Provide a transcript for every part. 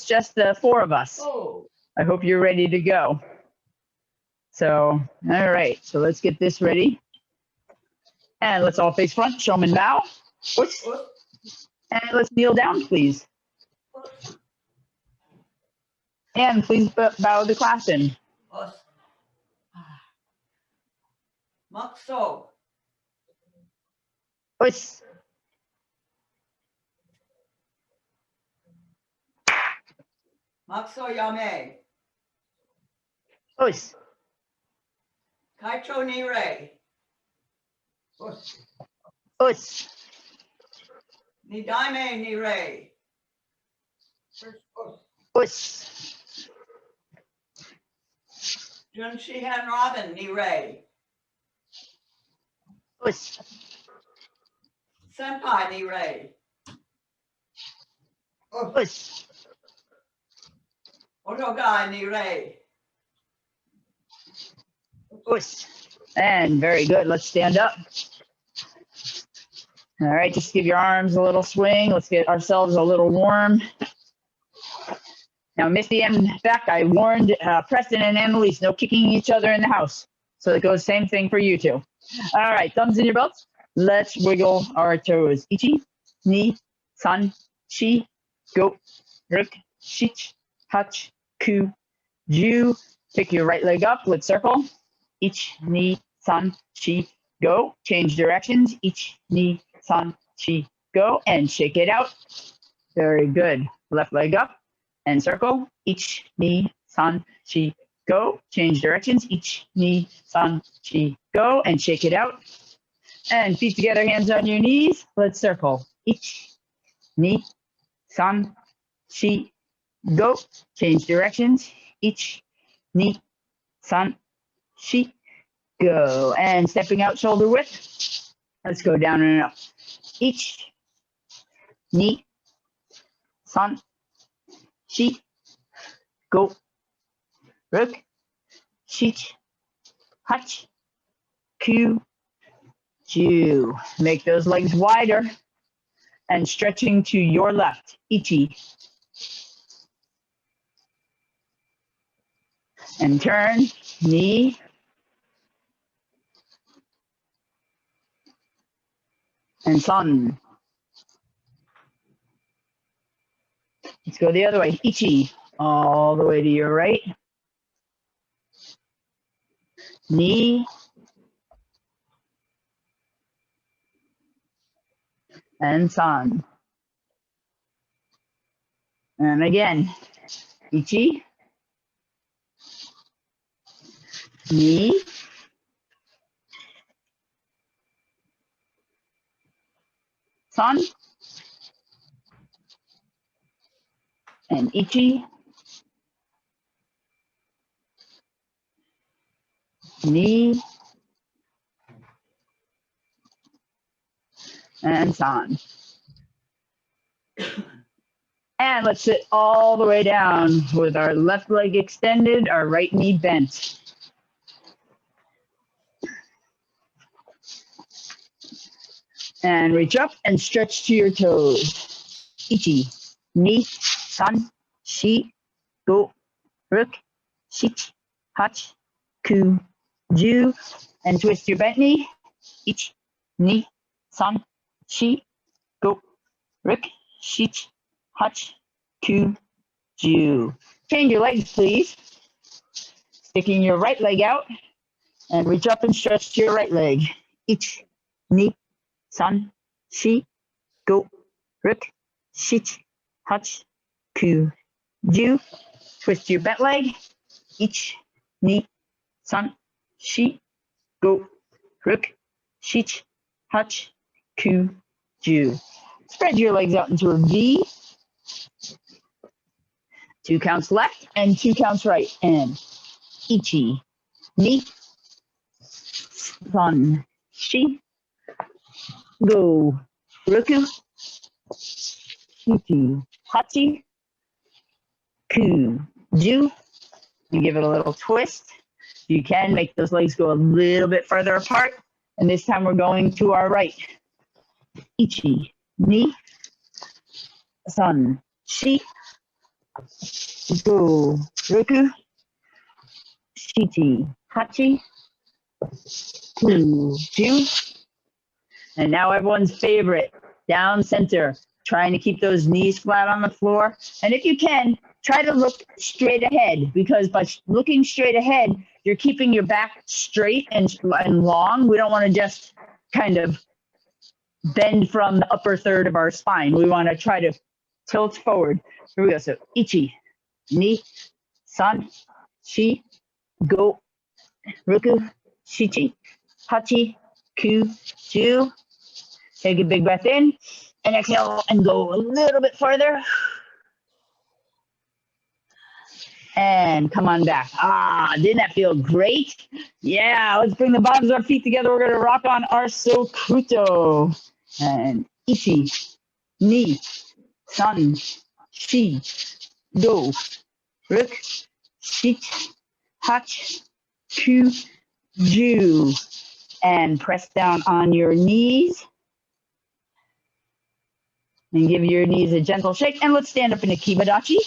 just the 4 of us. Oh. I hope you're ready to go. So, all right. So let's get this ready. And let's all face front, show 'em and bow. Oops. And let's kneel down, please. And please bow the class in. Makso. Oops. Makso yame. Oops. Kaito ni re. Oops. Ni daime ni re. Oops. Junshihan Robin ni re. Oops. Senpai ni re. Oops. Otogai ni re. Oops. And very good. Let's stand up. All right, just give your arms a little swing. Let's get ourselves a little warm. Now, Misty and Beck, I warned Preston and Annalise, no kicking each other in the house. So it goes same thing for you two. All right, thumbs in your belts. Let's wiggle our toes. Ichi, ni, san, shi, go, ruk, shich, hach, ku, ju. Pick your right leg up. Let's circle. Ich, ni, san, shi, go. Change directions. Ich, ni, san, shi, go. And shake it out. Very good. Left leg up and circle. Ich, ni, san, shi, go. Change directions. Ich, ni, san, shi, go. And shake it out. And feet together, hands on your knees. Let's circle. Ich, ni, san, shi, go. Change directions. Ich, ni, san, shi, go. And stepping out shoulder width. Let's go down and up. Ich, ni, san, shi, go. Ruk, shich, hach, ku, ju. Make those legs wider and stretching to your left. Ichi. And turn, knee. And san. Let's go the other way. Ichi. All the way to your right. Knee. And san. And again. Ichi. Knee. San. And ichi. Knee. And san. And let's sit all the way down with our left leg extended, our right knee bent. And reach up and stretch to your toes. Ichi, ni, san, shi, go, ruk, shich, hach, ku, ju. And twist your bent knee. Ichi, ni, san, shi, go, ruk, shich, hach, ku, ju. Change your legs, please. Sticking your right leg out and reach up and stretch to your right leg. Ich, ni, san, shi, go, ruk, shich, hach, ku, ju. Twist your bent leg. Ich, ni, san, shi, go, ruk, shich, hach, ku, ju. Spread your legs out into a V. 2 counts left and 2 counts right. And ichi, ni, san, shi, go, roku, shichi, hachi, ku, ju. You give it a little twist. You can make those legs go a little bit further apart. And this time we're going to our right. Ichi, ni, san, shi, Go. Roku. Shichi. Hachi. Ku. Ju. And now everyone's favorite, down center, trying to keep those knees flat on the floor. And if you can, try to look straight ahead, because by looking straight ahead, you're keeping your back straight and long. We don't want to just kind of bend from the upper third of our spine. We want to try to tilt forward. Here we go. So ichi, ni, san, shi, go, roku, shichi, hachi, ku, ju. Take a big breath in and exhale and go a little bit further. And come on back. Didn't that feel great? Yeah, let's bring the bottoms of our feet together. We're going to rock on our Sokuto. And ichi, ni, san, shi, go, ruk, shit, hach, ku, ju. And press down on your knees. And give your knees a gentle shake. And let's stand up in a Kibadachi.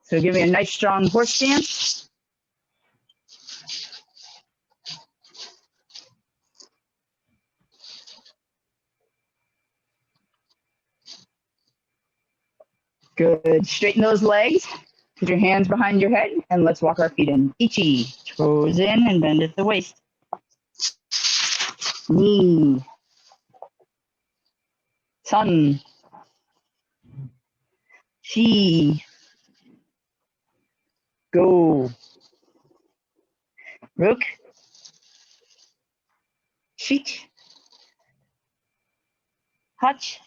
So give me a nice strong horse stance. Good. Straighten those legs. Put your hands behind your head. And let's walk our feet in. Ichi. Toes in and bend at the waist. Ni. San. Shi. Go. Rook. Shit. Hach.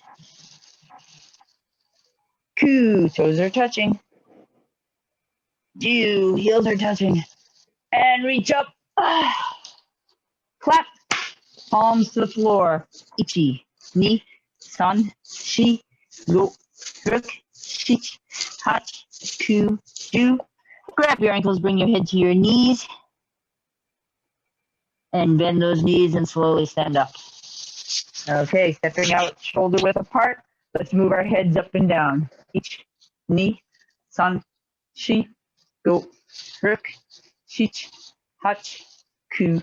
Ku. Toes are touching. Ju. Heels are touching. And reach up. Clap. Palms to the floor. Ichi. Ni. San. Shi. Go. Rook. Shit. Hach. Ku. Ju. Grab your ankles, bring your head to your knees, and bend those knees and slowly stand up. Okay, stepping out shoulder width apart. Let's move our heads up and down. Ichi, ni, san, shi, go, ruk, shich, hach, ku,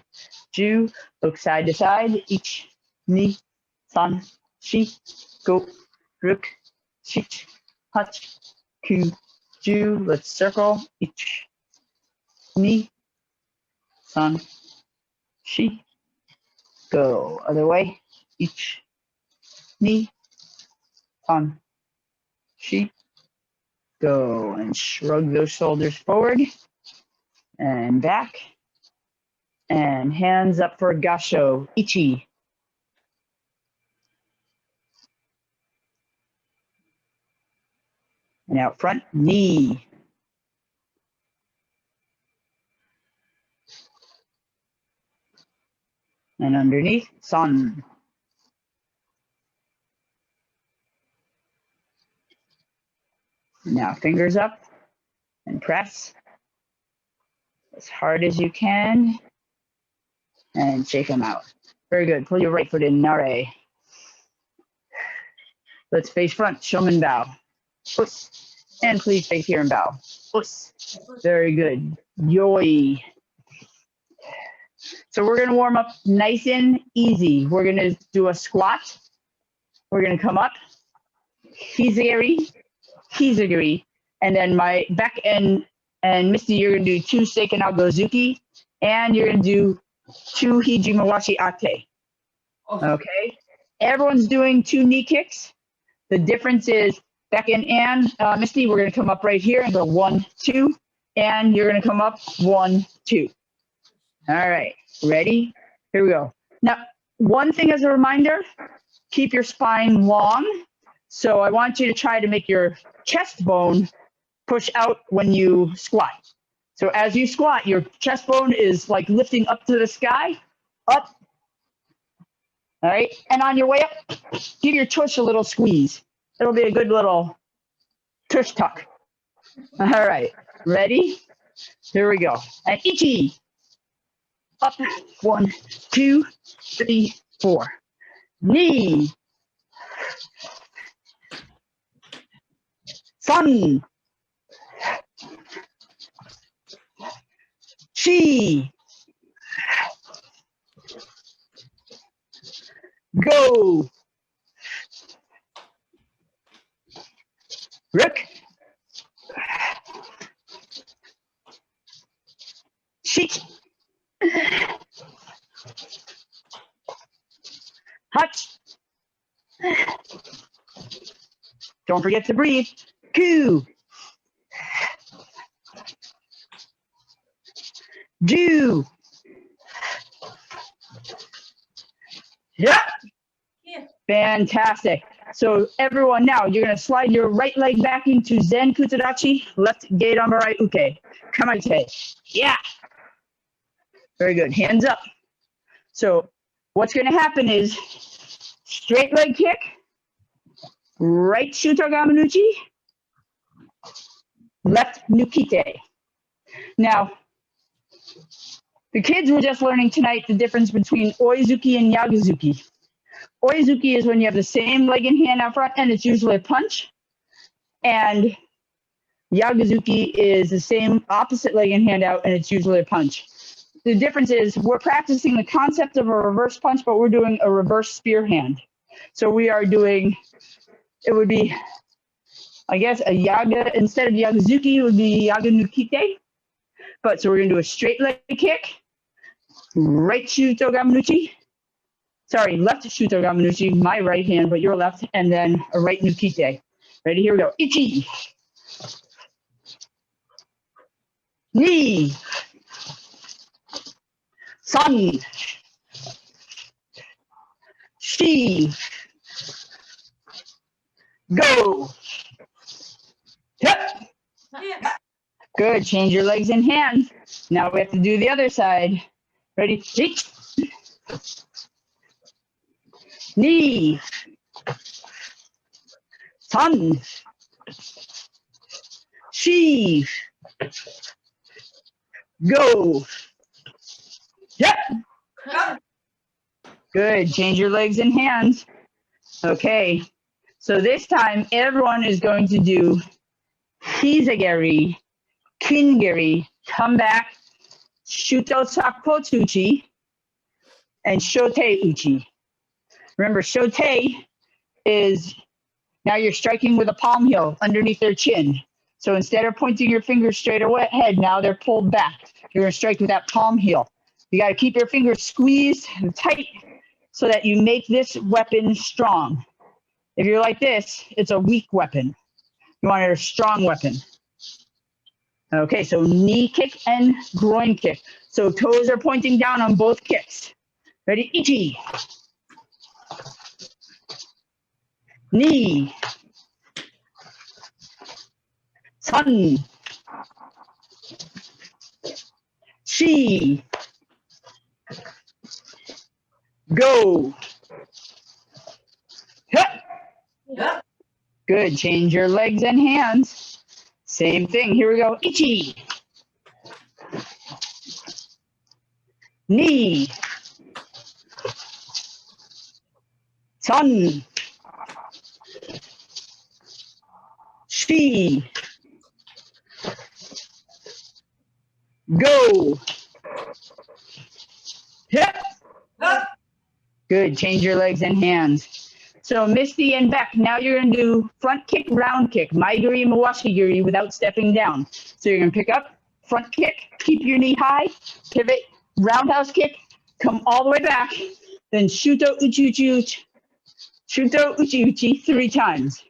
ju. Look side to side. Ichi, ni, san, shi, go, ruk, shich, hach, ku, ju. Let's circle. Ichi, ni, san, shi, go. Other way. Ichi, ni, san, shi, go. And shrug those shoulders forward and back. And hands up for gasho. Ichi. And out front. Ni. And underneath. San. Now fingers up and press as hard as you can and shake them out. Very good. Pull your right foot in, nare. Let's face front, shomen bow. Us. And please face here and bow. Us. Very good. Yoi. So we're going to warm up nice and easy. We're going to do a squat. We're going to come up. Hizagiri. Hizagiri. And then my back end and Misty, you're going to do 2 Seiken Gozuki. And you're going to do 2 Hijimawashi Ate. Okay? Everyone's doing 2 knee kicks. The difference is back end and Misty, we're going to come up right here and go 1, 2. And you're going to come up 1, 2. All right. Ready? Here we go. Now, one thing as a reminder, keep your spine long. So I want you to try to make your chest bone push out when you squat. So as you squat, your chest bone is like lifting up to the sky, up. All right. And on your way up, give your tush a little squeeze. It'll be a good little tush tuck. All right. Ready? Here we go. And ichi. Up. 1, 2, 3, 4. Knee. Sun. Chi. Go. Rook. Sheet. Hutch. Don't forget to breathe. Coo. Do. Yep. Yeah. Fantastic. So everyone now, you're going to slide your right leg back into Zen Kutsudachi, left gate on right uke. Kamaite. Yeah. Very good. Hands up. So what's going to happen is straight leg kick, right Shootout Gamanuchi, left Nukite. Now, the kids were just learning tonight the difference between Oizuki and Yagazuki. Oizuki is when you have the same leg and hand out front, and it's usually a punch. And Yagazuki is the same opposite leg and hand out, and it's usually a punch. The difference is we're practicing the concept of a reverse punch, but we're doing a reverse spear hand. So we are doing, it would be, I guess, a Yaga, instead of Yagazuki, it would be Yaga Nukite. But so we're going to do a straight leg kick, right Shuto Gamanuchi. Sorry, left Shuto Gamanuchi, my right hand, but your left, and then a right Nukite. Ready? Here we go. Ichi. Knee. Sun. Shi. Go. Yep. Yeah. Good. Change your legs and hands. Now we have to do the other side. Ready? Hit. Knee. Sun. Shi. Go. Yep. Good. Change your legs and hands. Okay. So this time, everyone is going to do Hizagari, Kingari, come back, Shuto Sakotsuchi, and Shote Uchi. Remember, Shote is, now you're striking with a palm heel underneath their chin. So instead of pointing your fingers straight ahead, now they're pulled back. You're going to strike with that palm heel. You got to keep your fingers squeezed tight so that you make this weapon strong. If you're like this, it's a weak weapon. You want a strong weapon. Okay, so knee kick and groin kick. So toes are pointing down on both kicks. Ready? Ichi. Knee. Sun. Shi. Go. Hup. Yeah. Good. Change your legs and hands. Same thing. Here we go. Ichi. Knee. Sun. Shi. Go. Yep. Good. Change your legs and hands. So Misty and Beck, now you're going to do front kick, round kick, Maigiri, Mawashigiri without stepping down. So you're going to pick up, front kick, keep your knee high, pivot, roundhouse kick, come all the way back, then Shuto Uchi Uchi Uchi, Shuto Uchi Uchi 3 times.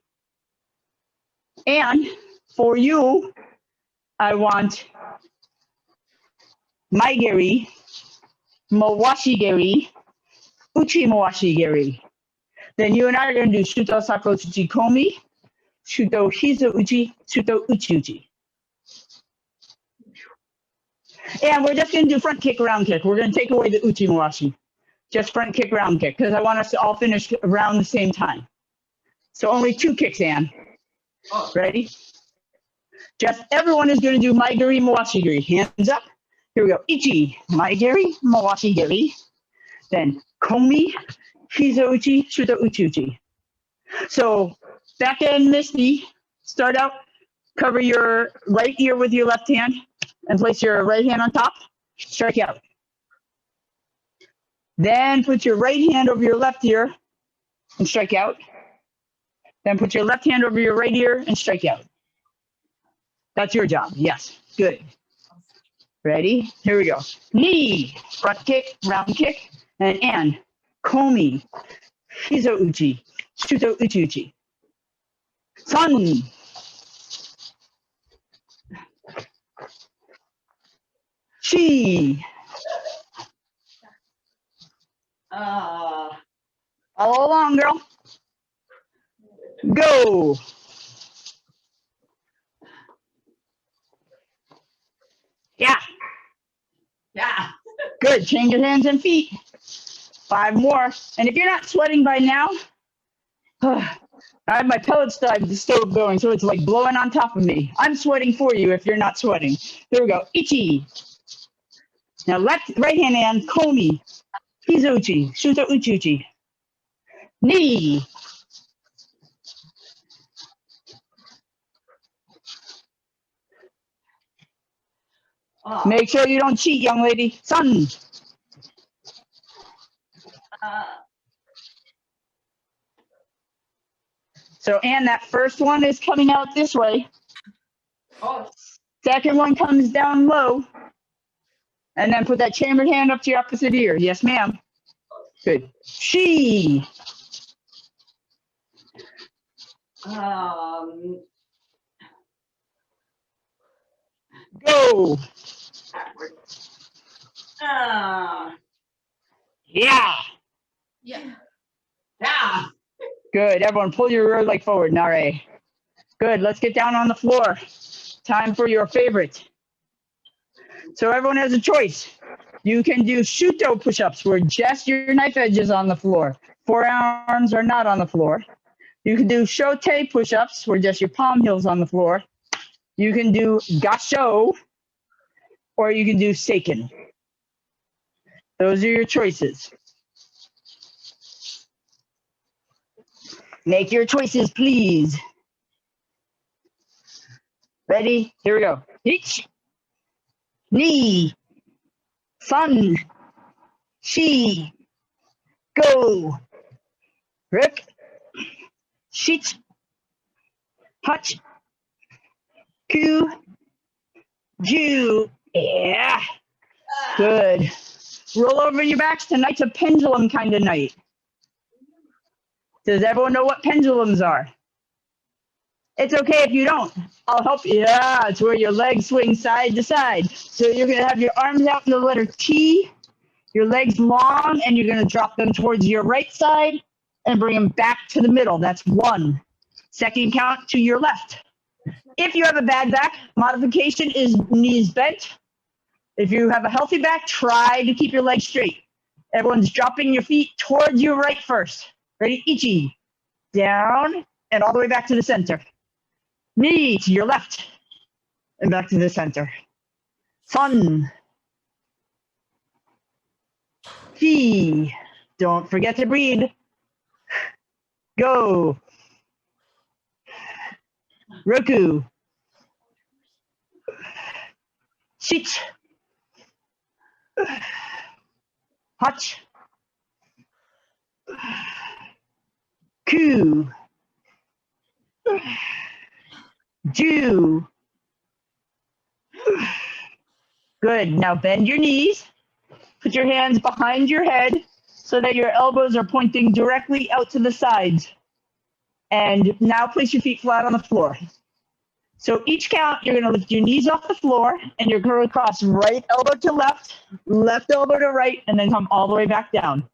And for you, I want Maigiri, Mawashigiri, Uchi Mawashigiri. Then you and I are going to do Shuto Sakotsuchi Komi, Shuto Hizo Uchi, Shuto Uchi Uchi. And we're just going to do front kick, round kick. We're going to take away the Uchi Mawashi. Just front kick, round kick, because I want us to all finish around the same time. So only 2 kicks, Ann. Ready? Just everyone is going to do Maigiri, Mawashigiri. Hands up. Here we go. Ichi, Maigiri, Mawashigiri. Then Komi, Hizo Uchi, Shuto Uchi Uchi. So back end Misty, start out Cover your right ear with your left hand and place your right hand on top. Strike out. Then put your right hand over your left ear and strike out. Then put your left hand over your right ear and strike out. That's your job. Yes. Good. Ready? Here we go. Knee, front kick, round kick, and komi, hizo uchi, shuto uchi uchi. Sun. Chi. All along, girl. Go. Yeah. Yeah. Good. Change your hands and feet. 5 more. And if you're not sweating by now, I have my pellet stove going, so it's like blowing on top of me. I'm sweating for you if you're not sweating. Here we go. Ichi. Now right hand, komi, hizuchi, shuto uchi. Knee. Make sure you don't cheat, young lady. Sun. So, and that first one is coming out this way. Second one comes down low. And then put that chambered hand up to your opposite ear. Yes, ma'am. Good. She. Go. Yeah. Yeah. Good. Everyone, pull your rear leg forward. Nare. Good. Let's get down on the floor. Time for your favorite. So everyone has a choice. You can do Shootout Push-Ups where just your knife edge is on the floor. Forearms are not on the floor. You can do Shote Push-Ups where just your palm heel's on the floor. You can do Gasho, or you can do Seiken. Those are your choices. Make your choices, please. Ready? Here we go. Ich, knee, sun, shi, go, rip, shit, hutch, ku, ju. Yeah. Good. Roll over your backs. Tonight's a pendulum kind of night. Does everyone know what pendulums are? It's okay if you don't. I'll help you. Yeah, it's where your legs swing side to side. So you're going to have your arms out in the letter T, your legs long, and you're going to drop them towards your right side and bring them back to the middle. That's 1. Second count to your left. If you have a bad back, modification is knees bent. If you have a healthy back, try to keep your legs straight. Everyone's dropping your feet towards your right first. Ready? Ichi. Down and all the way back to the center. Knee to your left and back to the center. Sun. Chi. Don't forget to breathe. Go. Roku. Shit. Hutch. Ku. Ju. Good. Now bend your knees. Put your hands behind your head so that your elbows are pointing directly out to the sides. And now place your feet flat on the floor. So each count, you're going to lift your knees off the floor, and you're going to cross right elbow to left, left elbow to right, and then come all the way back down.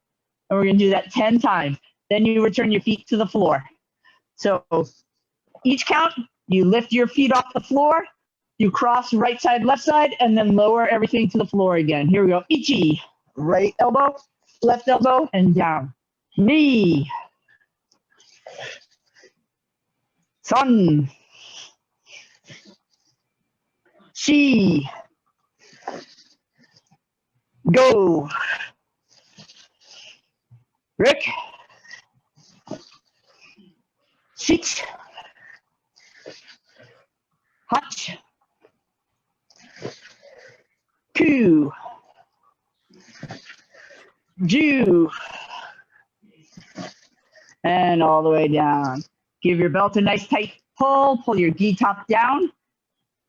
And we're going to do that 10 times. Then you return your feet to the floor. So each count, you lift your feet off the floor, you cross right side, left side, and then lower everything to the floor again. Here we go. Ichi. Right elbow, left elbow, and down. Knee. Sun. Shi. Go. Rick. Sit. 2, Ju, and all the way down. Give your belt a nice tight pull. Pull your gi top down,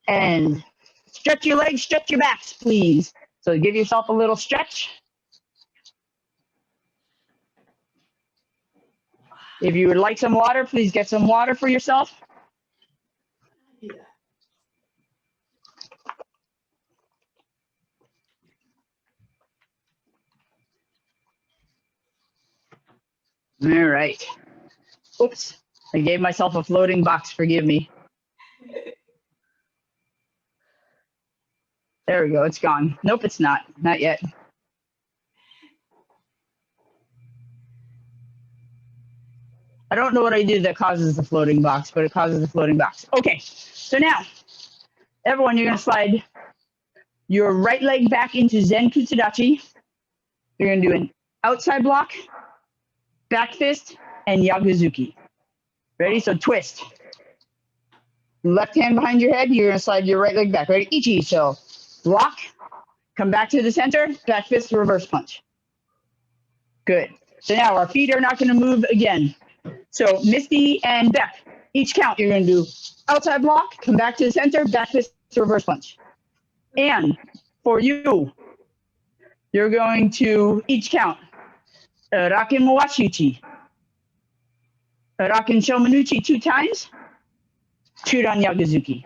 and stretch your legs, stretch your backs, please. So give yourself a little stretch. If you would like some water, please get some water for yourself. All right. Oops, I gave myself a floating box, forgive me. There we go, it's gone. Nope, it's not yet. I don't know what I did that causes the floating box, but it causes the floating box. Okay, so now, everyone, you're gonna slide your right leg back into Zen Kutsudachi. You're gonna do an outside block, back fist, and Yaguzuki. Ready? So twist. Left hand behind your head, you're gonna slide your right leg back. Ready? Ichi. So block, come back to the center, back fist, reverse punch. Good. So now our feet are not gonna move again. So Misty and Beck, each count, you're gonna do outside block, come back to the center, back fist, reverse punch. And for you, you're going to each count. Raken Mawashiuchi. Raken Shomanuchi 2 times. Chudan Yaguzuki.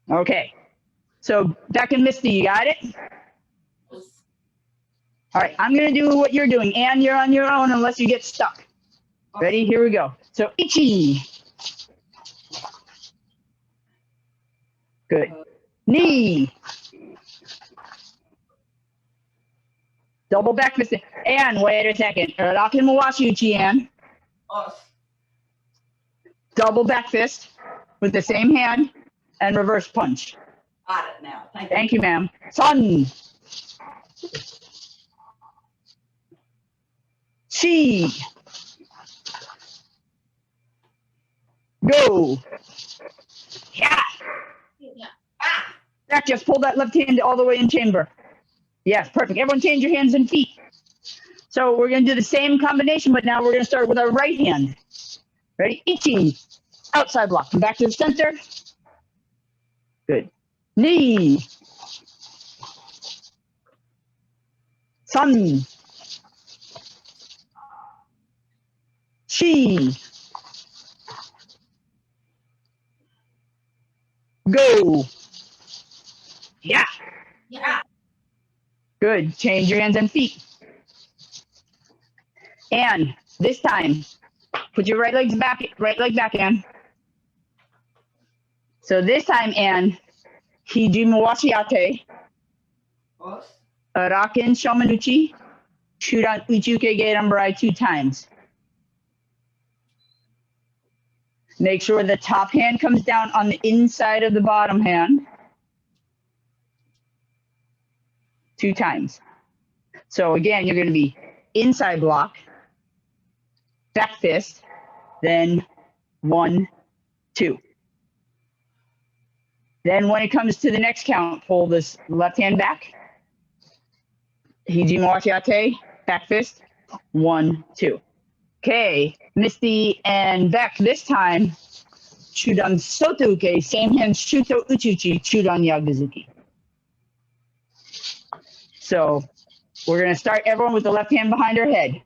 Okay. So Beck and Misty, you got it? All right, I'm gonna do what you're doing, and you're on your own unless you get stuck. Ready? Here we go. So Ichi. Good. Knee. Double back fist. And wait a second. Raken Mawashiuchi and double back fist with the same hand and reverse punch. Got it now. Thank you, ma'am. Sun. Chi. Go. Yeah. Back, just pull that left hand all the way in chamber. Yes, perfect. Everyone change your hands and feet. So we're going to do the same combination, but now we're going to start with our right hand. Ready? Ichi. Outside block. Come back to the center. Good. Knee. Sun. Chi. Go. Yeah. Good. Change your hands and feet. And this time, put your right leg back, Ann. So this time, Ann, Hijimawashi Ate, Raken Shomanuchi, Shootout Uchuke Gerambarai 2 times. Make sure the top hand comes down on the inside of the bottom hand 2 times. So again, you're going to be inside block, back fist, then 1, 2. Then when it comes to the next count, pull this left hand back. Hijimawashi Ate, back fist, 1, 2. Okay, Misty and Beck this time. Chudan Sotuke, same hand, Shuto Uchuchi, Chudan Yaguzuki. So we're going to start everyone with the left hand behind our head.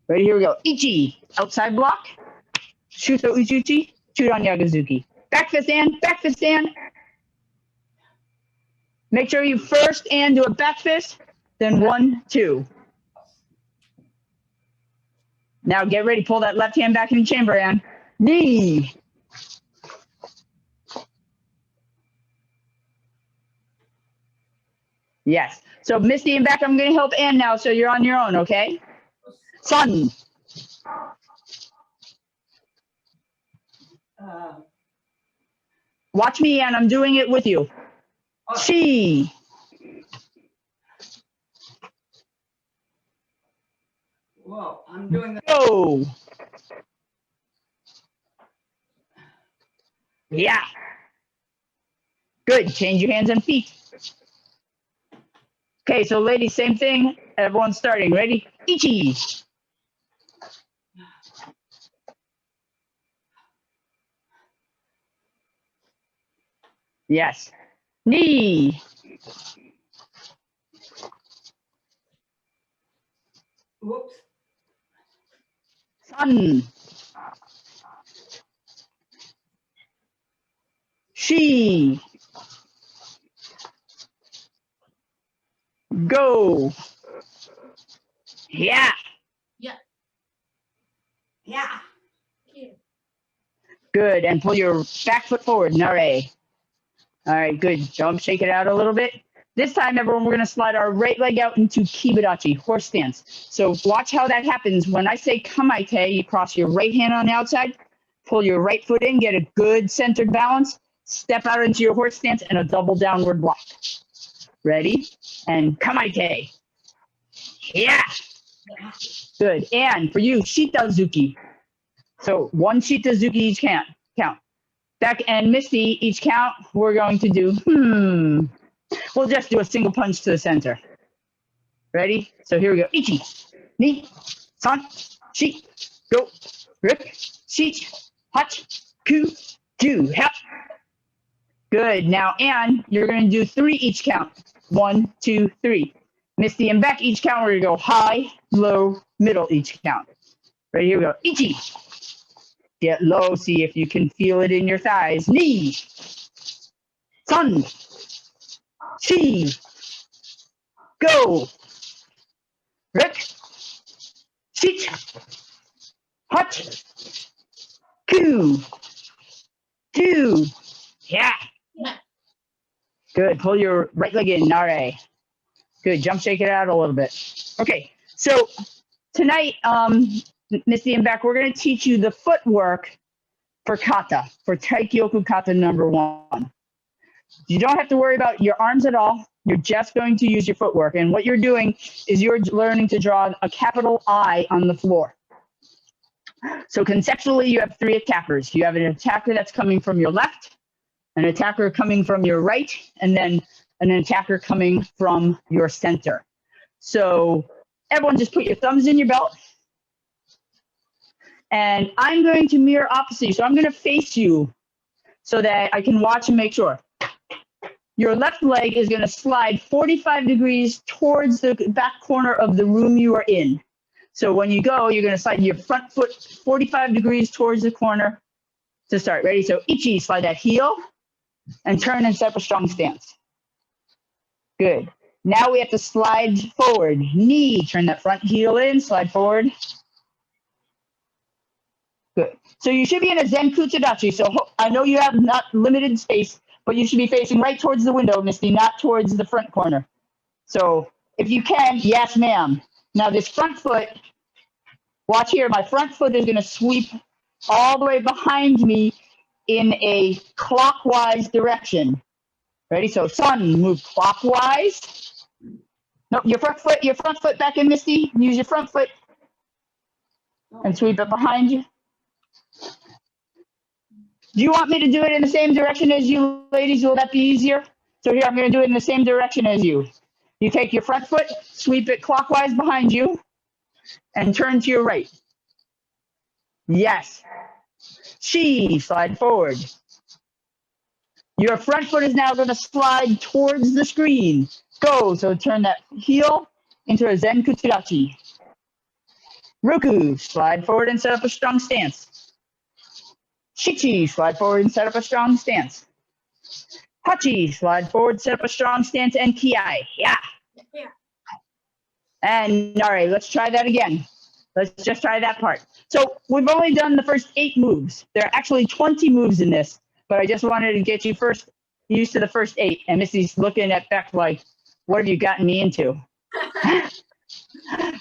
Ready? Here we go. Ichi, outside block, Shuto Uchuchi, Chudan Yaguzuki. Back fist and, back fist and. Make sure you first and do a back fist, then 1, 2. Now get ready, pull that left hand back in the chamber and knee. Yes. So Misty and Beck, I'm going to help Ann now, so you're on your own, okay? Sun. Watch me, Ann. I'm doing it with you. Chi. Whoa, I'm doing that. Go. Yeah. Good. Change your hands and feet. Okay, so ladies, same thing. Everyone's starting. Ready? Ichi. Yes. Ni. Whoops. San. Shi. Go. Yeah. Yeah. Good. And pull your back foot forward. Nare. All right, good. Jump, shake it out a little bit. This time, everyone, we're going to slide our right leg out into Kibadachi, horse stance. So watch how that happens. When I say kamaite, you cross your right hand on the outside, pull your right foot in, get a good centered balance, step out into your horse stance, and a double downward block. Ready? And kamaite. Yeah. Good. And for you, shitazuki. So one shitazuki each count. Beck and Misty, each count, we're going to do, We'll just do a single punch to the center. Ready? So here we go. Ichi, ni, san, shi, go, rip, shi, hach, ku, ju, hep. Good. Now, Anne, you're going to do 3 each count. 1, 2, 3. Misty and Beck, each count, we're going to go high, low, middle each count. Ready? Here we go. Ichi. Get low. See if you can feel it in your thighs. Ni, san, shi, go, rip, shi, hach, ku, ju. Yeah. Good. Pull your right leg in. Nare. Good. Jump, shake it out a little bit. Okay. So tonight, Misty and Beck, we're going to teach you the footwork for kata, for Taikyoku kata number 1. You don't have to worry about your arms at all. You're just going to use your footwork. And what you're doing is you're learning to draw a capital I on the floor. So conceptually, you have 3 attackers. You have an attacker that's coming from your left, an attacker coming from your right, and then an attacker coming from your center. So everyone just put your thumbs in your belt. And I'm going to mirror opposite you. So I'm going to face you so that I can watch and make sure. Your left leg is going to slide 45 degrees towards the back corner of the room you are in. So when you go, you're going to slide your front foot 45 degrees towards the corner to start. Ready? So ichi, slide that heel and turn and set up a strong stance. Good. Now we have to slide forward. Knee, turn that front heel in, slide forward. Good. So you should be in a Zen Kutsudachi. So I know you have not limited space, but you should be facing right towards the window, Misty, not towards the front corner. So if you can, yes, ma'am. Now this front foot, watch here, my front foot is going to sweep all the way behind me in a clockwise direction. Ready? So sun, move clockwise. No, your front foot back in, Misty. Use your front foot and sweep it behind you. Do you want me to do it in the same direction as you, ladies? Will that be easier? So here, I'm going to do it in the same direction as you. You take your front foot, sweep it clockwise behind you, and turn to your right. Yes. She, slide forward. Your front foot is now going to slide towards the screen. Go. So turn that heel into a Zen Kutsudachi. Roku, slide forward and set up a strong stance. Shichi, slide forward and set up a strong stance. Hachi, slide forward, set up a strong stance, and Kiai. Yeah. And all right, let's try that again. Let's just try that part. So we've only done the first 8 moves. There are actually 20 moves in this, but I just wanted to get you first used to the first 8. And Missy's looking at Beck like, what have you gotten me into?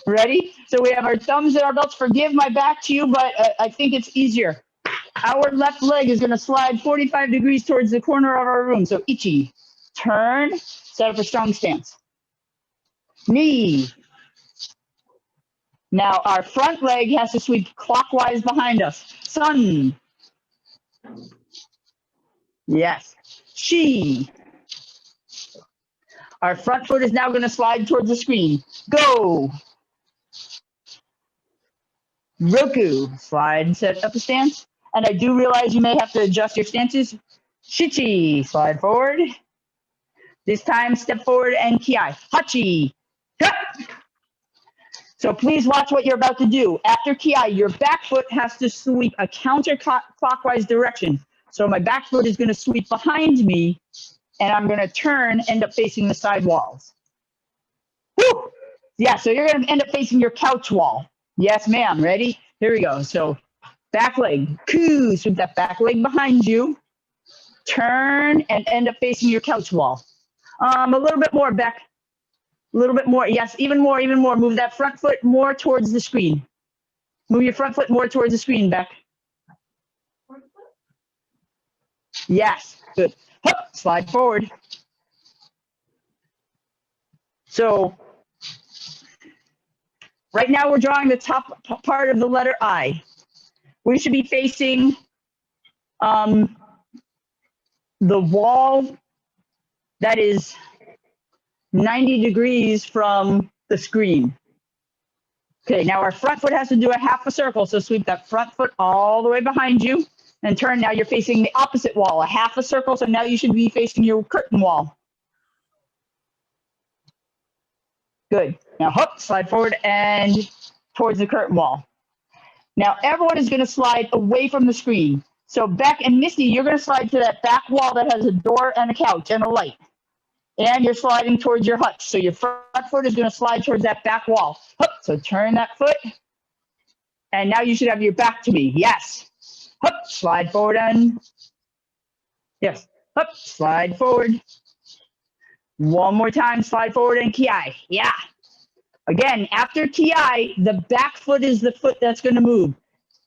Ready? So we have our thumbs in our belts. Forgive my back to you, but I think it's easier. Our left leg is going to slide 45 degrees towards the corner of our room. So ichi, turn, set up a strong stance. Knee. Now our front leg has to sweep clockwise behind us. Sun. Yes. Shi. Our front foot is now going to slide towards the screen. Go. Roku. Slide and set up a stance. And I do realize you may have to adjust your stances. Shichi. Slide forward. This time, step forward and kiai. Hachi. Cut. So please watch what you're about to do. After kiai, your back foot has to sweep a counterclockwise direction. So my back foot is going to sweep behind me, and I'm going to turn, end up facing the side walls. Woo! Yeah, so you're going to end up facing your couch wall. Yes, ma'am. Ready? Here we go. So back leg. Koo. Sweep that back leg behind you. Turn and end up facing your couch wall. A little bit more back. A little bit more. Yes, even more, even more. Move that front foot more towards the screen. Move your front foot more towards the screen, Beck. Yes, good. Hup, slide forward. So right now we're drawing the top part of the letter I. We should be facing the wall that is 90 degrees from the screen. Okay, now our front foot has to do a half a circle, so sweep that front foot all the way behind you and turn. Now you're facing the opposite wall, a half a circle, so now you should be facing your curtain wall. Good. Now hook, slide forward and towards the curtain wall. Now everyone is going to slide away from the screen. So Beck and Misty, you're going to slide to that back wall that has a door and a couch and a light. And you're sliding towards your hutch. So your front foot is going to slide towards that back wall. Hup, so turn that foot. And now you should have your back to me. Yes. Hup, slide forward and yes. Hup, slide forward. One more time, slide forward and kiai. Yeah. Again, after kiai, the back foot is the foot that's going to move.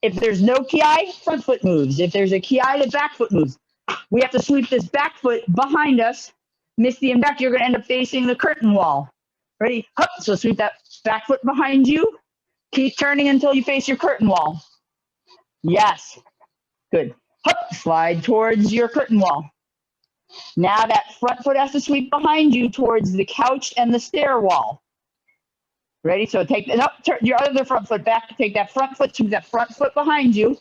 If there's no kiai, front foot moves. If there's a kiai, the back foot moves. We have to sweep this back foot behind us. Misty and Beck, you're going to end up facing the curtain wall. Ready? Hup, so sweep that back foot behind you. Keep turning until you face your curtain wall. Yes. Good. Hup, slide towards your curtain wall. Now that front foot has to sweep behind you towards the couch and the stair wall. Ready? So take nope, turn your other front foot back. Take that front foot, sweep that front foot behind you.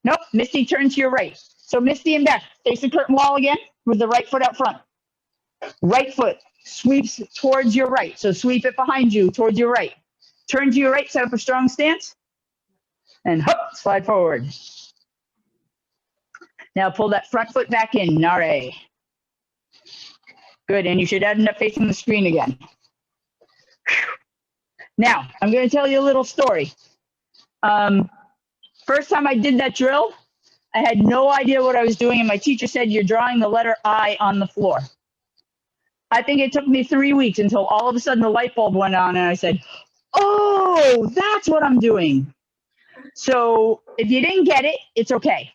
Nope, Misty, turn to your right. So Misty and Beck, face the curtain wall again with the right foot out front. Right foot sweeps towards your right. So sweep it behind you towards your right. Turn to your right, set up a strong stance. And hop, slide forward. Now pull that front foot back in, nare. Good, and you should end up facing the screen again. Now, I'm going to tell you a little story. First time I did that drill, I had no idea what I was doing, and my teacher said, you're drawing the letter I on the floor. I think it took me 3 weeks until all of a sudden the light bulb went on, and I said, oh, that's what I'm doing. So if you didn't get it, it's okay.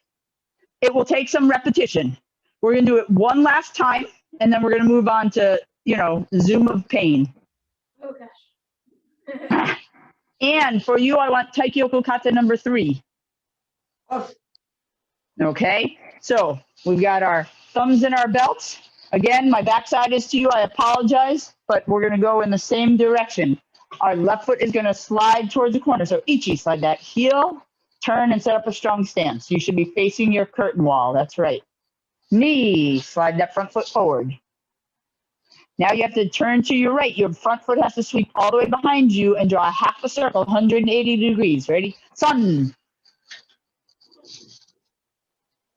It will take some repetition. We're going to do it one last time, and then we're going to move on to, Zoom of pain. Oh, gosh. And for you, I want Taikyoku Kata number 3. Oh. Okay, so we've got our thumbs in our belts. Again, my backside is to you. I apologize, but we're going to go in the same direction. Our left foot is going to slide towards the corner. So Ichi, slide that heel, turn and set up a strong stance. You should be facing your curtain wall. That's right. Knee, slide that front foot forward. Now you have to turn to your right. Your front foot has to sweep all the way behind you and draw a half a circle, 180 degrees. Ready? Sun.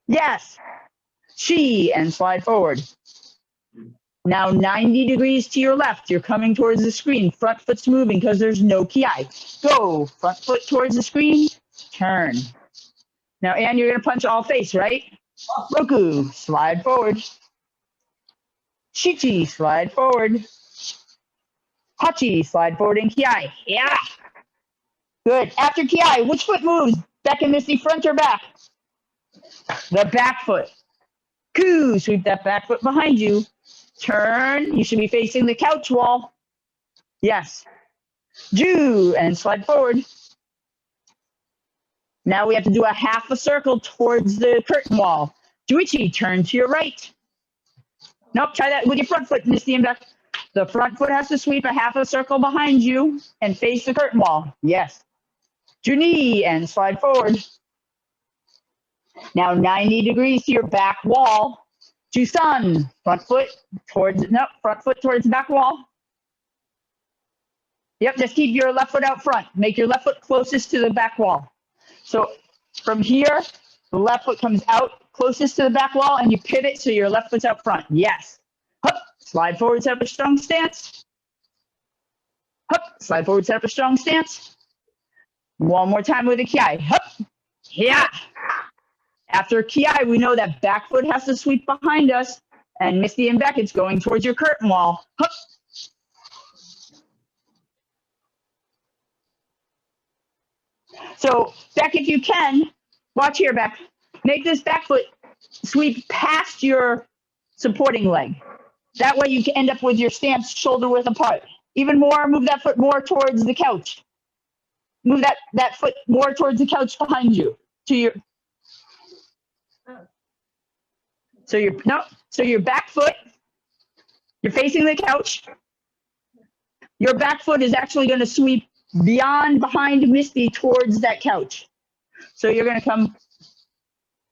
Yes. Shi, and slide forward. Now 90 degrees to your left. You're coming towards the screen. Front foot's moving because there's no kiai. Go. Front foot towards the screen. Turn. Now, Ann, you're going to punch all face, right? Roku, slide forward. Shichi, slide forward. Hachi, slide forward in kiai. Yeah. Good. After kiai, which foot moves? Beck and Misty, front or back? The back foot. Ku, sweep that back foot behind you. Turn. You should be facing the couch wall. Yes. Ju, and slide forward. Now we have to do a half a circle towards the curtain wall. Juichi, turn to your right. Nope, try that with your front foot, Misty and Beck. The front foot has to sweep a half a circle behind you and face the curtain wall. Yes. To knee and slide forward. Now 90 degrees to your back wall. To sun. Front foot towards the back wall. Yep, just keep your left foot out front. Make your left foot closest to the back wall. So from here, the left foot comes out closest to the back wall and you pivot so your left foot's out front. Yes. Hup, slide forward, set up a strong stance. Hup, slide forward, set up a strong stance. One more time with a kiai. Hup, yeah. After kiai, we know that back foot has to sweep behind us. And Misty and Beck, it's going towards your curtain wall. Hup. So, Beck, if you can, watch here, Beck. Make this back foot sweep past your supporting leg. That way you can end up with your stance shoulder width apart. Even more, move that foot more towards the couch. Move that foot more towards the couch behind you. To your So your back foot, you're facing the couch. Your back foot is actually going to sweep behind Misty towards that couch. So you're going to come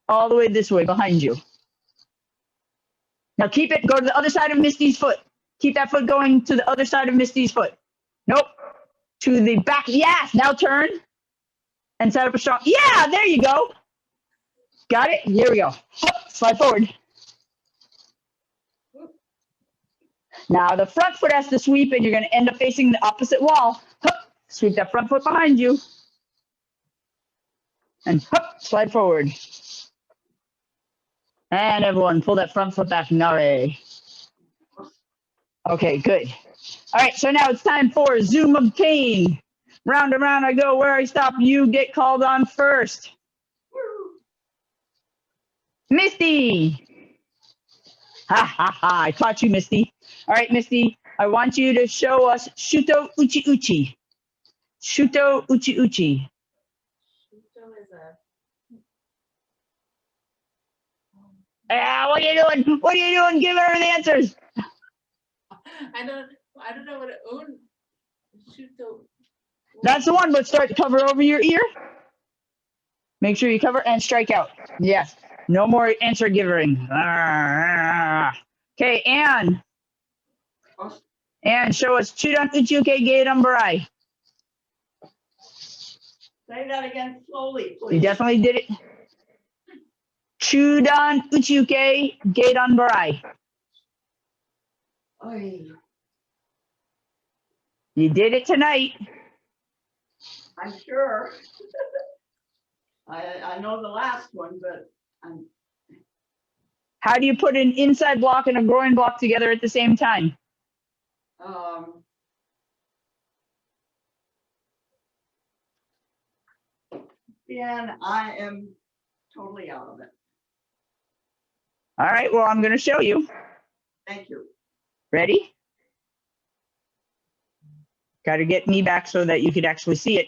all the way this way behind you. Now keep it, go to the other side of Misty's foot. Keep that foot going to the other side of Misty's foot. Nope. To the back. Yes. Now turn and set up a strong. Yeah, there you go. Got it? Here we go. Slide forward. Now the front foot has to sweep and you're going to end up facing the opposite wall. Sweep that front foot behind you. And slide forward. And everyone, pull that front foot back. Nare. Okay, good. All right, so now it's time for Zoom of Pain. Round and round I go. Where I stop, you get called on first. Misty. Ha, ha, ha. I caught you, Misty. All right, Misty, I want you to show us Shuto Uchi Uchi. Shuto Uchi Uchi. Shuto is a... What are you doing? What are you doing? Give her the answers. I don't know what it Shuto. That's the one, but start to cover over your ear. Make sure you cover and strike out. Yes. No more answer giving. Okay, Anne. Anne, show us Chudan Uchuke Gaidon Barai. Say that again slowly, please. You definitely did it. Chudan Uchuke Gaidon Barai. Oy, You did it tonight. I'm sure. I know the last one, but I'm How do you put an inside block and a groin block together at the same time? Dan, I am totally out of it. All right, well, I'm going to show you. Thank you. Ready? Got to get me back so that you could actually see it.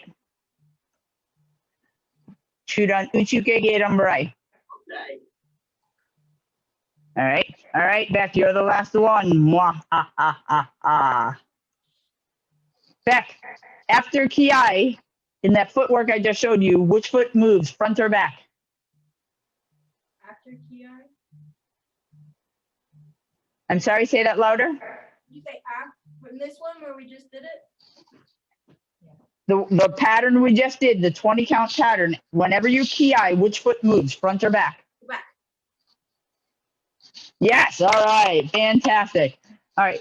Chudan Uchuke Gaidon Barai. Okay. All right, Beck, you're the last one. Mwah, ha, ha, ha, ha. Beck, after Kiai, in that footwork I just showed you, which foot moves, front or back? After Kiai? I'm sorry, say that louder. You say from this one where we just did it? The pattern we just did, the 20 count pattern, whenever you Kiai, which foot moves, front or back? Back. Yes, all right, fantastic. All right,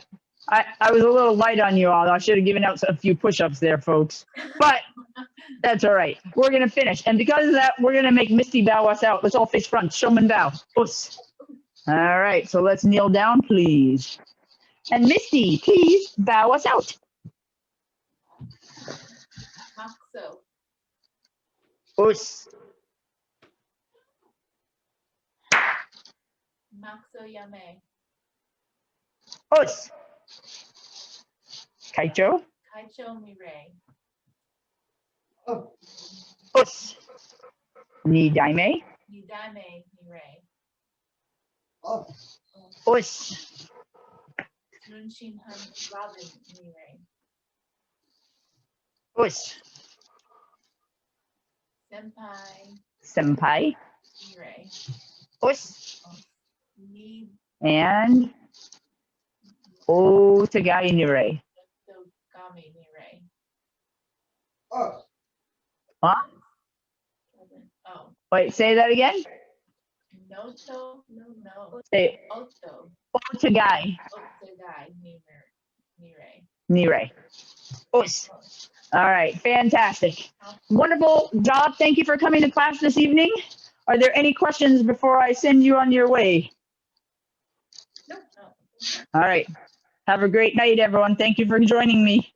I was a little light on you all. I should have given out a few push-ups there, folks. But that's all right. We're going to finish. And because of that, we're going to make Misty bow us out. Let's all face front. Showman bow. Oops. All right, so let's kneel down, please. And Misty, please bow us out. Maxo. Oops. Maxo Yame. Oops. Kaicho. Kaicho Mire. Oh, Oops. Ni daime. Nidame Mire. oh, Oops. Runshin Han Robin Nire. Us. Senpai Senpai. Nire. Us. Ni And Otagai Nire. Gami Nire. Oh, Huh? Oh. Wait, say that again. Noto. No. Say Oto. Otagai Otogai Nire. Nire. Us. All right, fantastic. Wonderful job. Thank you for coming to class this evening. Are there any questions before I send you on your way? No. All right. Have a great night, everyone. Thank you for joining me.